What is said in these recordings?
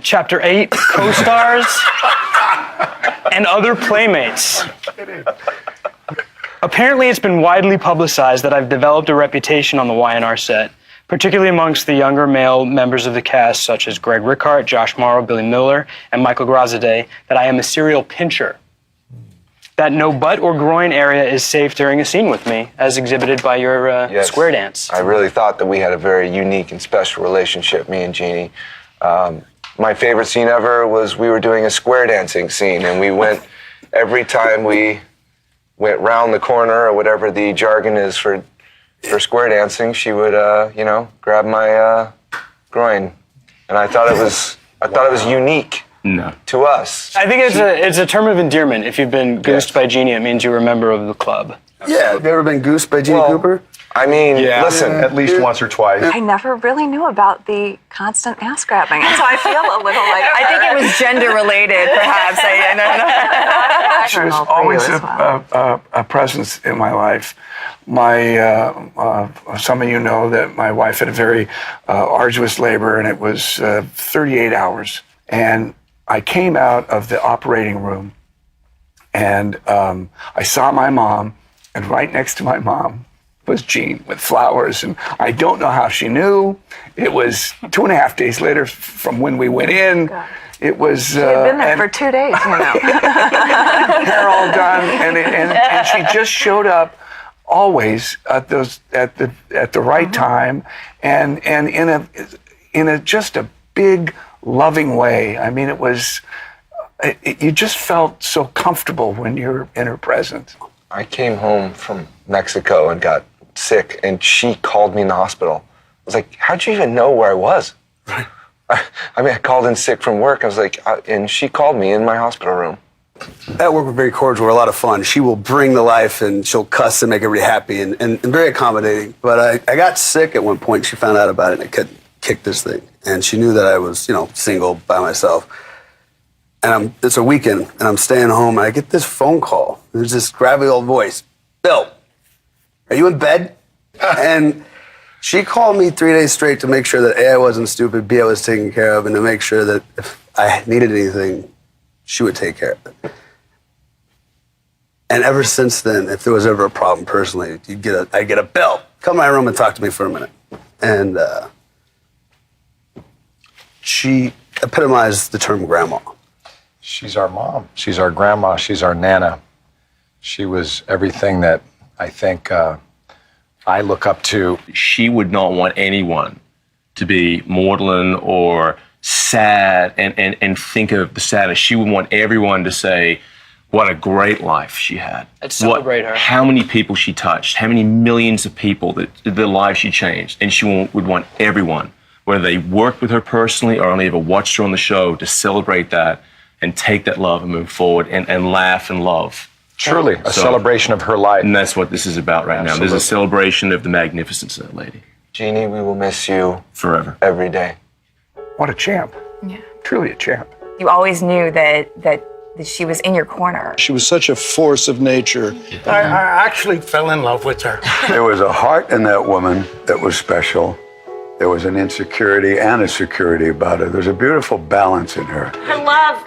Chapter 8, co-stars and other playmates. Apparently, it's been widely publicized that I've developed a reputation on the Y&R set, particularly amongst the younger male members of the cast, such as Greg Rickhart, Josh Morrow, Billy Miller, and Michael Graziadei, that I am a serial pincher. That no butt or groin area is safe during a scene with me, as exhibited by your square dance. I really thought that we had a very unique and special relationship, me and Jeanie. My favorite scene ever was we were doing a square dancing scene, and we went, every time we went round the corner, or whatever the jargon is for square dancing, she would, grab my groin. And I thought it was unique. No. To us. I think it's a term of endearment. If you've been goosed by Jeanie, it means you're a member of the club. Yeah, have you ever been goosed by Jeanie Cooper? I mean, listen. At least once or twice. I never really knew about the constant ass grabbing, and so I feel a little like I think it was gender related, perhaps. She was always a presence in my life. Some of you know that my wife had a very arduous labor, and it was 38 hours. And I came out of the operating room, and I saw my mom, and right next to my mom was Jean with flowers. And I don't know how she knew. It was 2.5 days later from when we went in. God. It was. She had been there for 2 days, you know. Hair all done, and she just showed up always at the right time, and in a just a big, loving way. I mean, you just felt so comfortable when you're in her presence. I came home from Mexico and got sick, and she called me in the hospital. I was like, how'd you even know where I was? Right. I called in sick from work. I was like, and she called me in my hospital room. At work, we're very cordial. We're a lot of fun. She will bring the life, and she'll cuss and make everybody happy, and very accommodating. But I got sick at one point. She found out about it, and it kicked this thing. And she knew that I was, single by myself. And it's a weekend, and I'm staying home, and I get this phone call. There's this gravelly old voice. Bill, are you in bed? And she called me 3 days straight to make sure that A, I wasn't stupid, B, I was taken care of, and to make sure that if I needed anything, she would take care of it. And ever since then, if there was ever a problem personally, I'd get a Bill, come to my room and talk to me for a minute. And she epitomized the term grandma. She's our mom. She's our grandma. She's our nana. She was everything that I think I look up to. She would not want anyone to be maudlin or sad and think of the sadness. She would want everyone to say, what a great life she had. Let's celebrate her. How many people she touched, how many millions of people that their lives she changed. And she would want everyone, whether they worked with her personally or only ever watched her on the show, to celebrate that and take that love and move forward and laugh and love. Truly, a celebration of her life. And that's what this is about right now. There's a celebration of the magnificence of that lady. Jeanie, we will miss you forever. Every day. What a champ. Yeah. Truly a champ. You always knew that she was in your corner. She was such a force of nature. I actually fell in love with her. There was a heart in that woman that was special. There was an insecurity and a security about her. There's a beautiful balance in her. Her love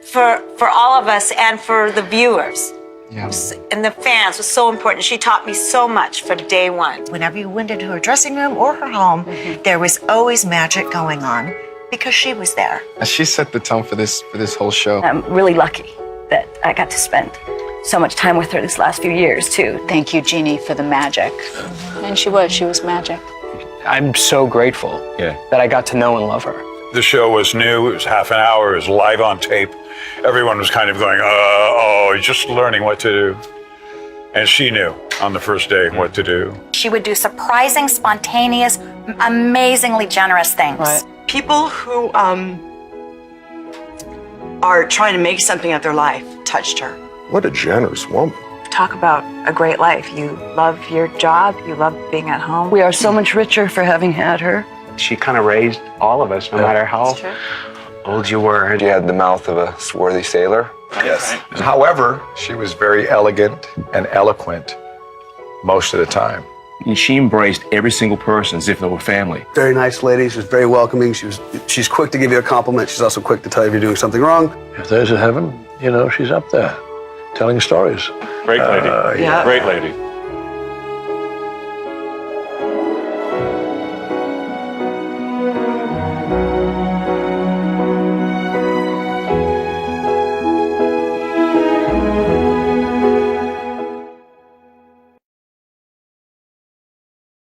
for all of us and for the viewers and the fans was so important. She taught me so much from day one. Whenever you went into her dressing room or her home, there was always magic going on because she was there. She set the tone for this whole show. I'm really lucky that I got to spend so much time with her these last few years, too. Thank you, Jeanie, for the magic. And she was magic. I'm so grateful that I got to know and love her. The show was new. It was half an hour. It was live on tape. Everyone was kind of going, just learning what to do. And she knew on the first day what to do. She would do surprising, spontaneous, amazingly generous things. Right. People who are trying to make something of their life touched her. What a generous woman. Talk about a great life. You love your job. You love being at home. We are so much richer for having had her. She kind of raised all of us, no matter how old you were. You had the mouth of a swarthy sailor. Yes. However, she was very elegant and eloquent most of the time. And she embraced every single person as if they were family. Very nice lady. She was very welcoming. She's quick to give you a compliment. She's also quick to tell you if you're doing something wrong. If there's a heaven, you know, she's up there telling stories. Great lady. Yeah. Great lady.